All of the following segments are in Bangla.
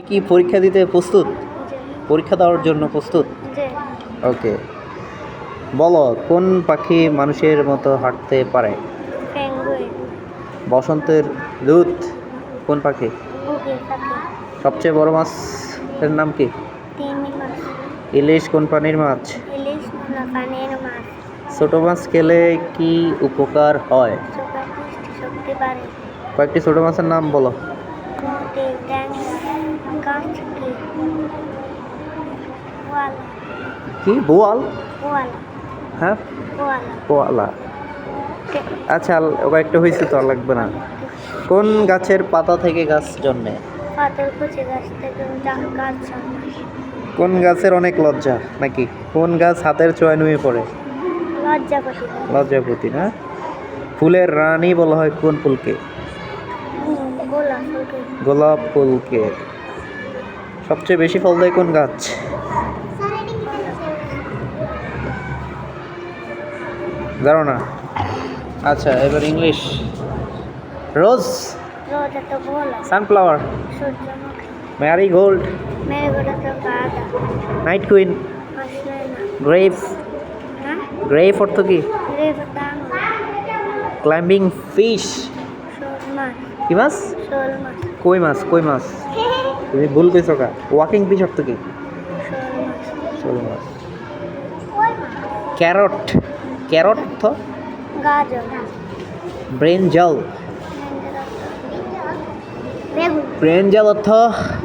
কি পরীক্ষা দিতে প্রস্তুত? জি। পরীক্ষা দেওয়ার জন্য প্রস্তুত? জি। ওকে, বলো কোন পাখি মানুষের মতো হাঁটতে পারে? পেঙ্গুইন। বসন্তের দূত কোন পাখি? কোকিল পাখি। সবচেয়ে বড় মাছের নাম কি? তিমি মাছ। ইলিশ কোন প্রাণীর মাছ? ইলিশ নোনা পানির মাছ। ছোট মাছ খেলে কি উপকার হয়? সুগার পুষ্টি শক্তি বাড়ে। কয়েকটি ছোট মাছের নাম বলো। মোটে, ট্যাংরা, কাঁচকি, ওয়ালা। কি বোয়াল? ওয়ালা। হ্যাঁ, ওয়ালা। পোয়ালা। আচ্ছা, কয়েকটা হয়েছে তো, আর লাগবে না। কোন গাছের পাতা থেকে গাছ জন্মে? পাথর কুচি গাছ থেকে গাছ জন্মায়। কোন গাছের অনেক লজ্জা নাকি? কোন গাছ হাতের ছোঁয়ায় নুয়ে পড়ে? লজ্জাপতি গাছ। লজ্জাপতি না? ফুলের রানী বলা হয় কোন ফুলকে? গোলাপ ফুলকে। গোলাপ ফুলকে। সবচেয়ে বেশি ফল দেয় কোন গাছ? জানো না? আচ্ছা, এবার ইংলিশ। রোজ, রোজ এত গোলাপ। সানফ্লাওয়ার, সূর্যমুখী। ম্যারিগোল্ড, মেরুগোড়া তো গাঁদা। নাইট কুইন, আসলে না। গ্রেপ। হ্যাঁ। গ্রেপ অর্থ কি? গ্রেপ দাম। Climbing fish. শোল মাছ। কি মাছ? শোল মাছ। কই মাছ, কই মাছ। তুমি ভুল পেয়েছো কা? ওয়াকিং ফিশ অর্থ কি? শোল মাছ। শোল মাছ। ক্যারট, ক্যারট অর্থ? গাজর। ব্রেনজাল, বেগুন। ব্রেনজাল অর্থ?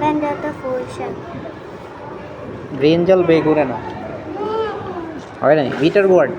বেগুন তো ফুল শাক। ব্রেনজাল বেগুনে না, হয় না, বিটার গোয়ার্ড।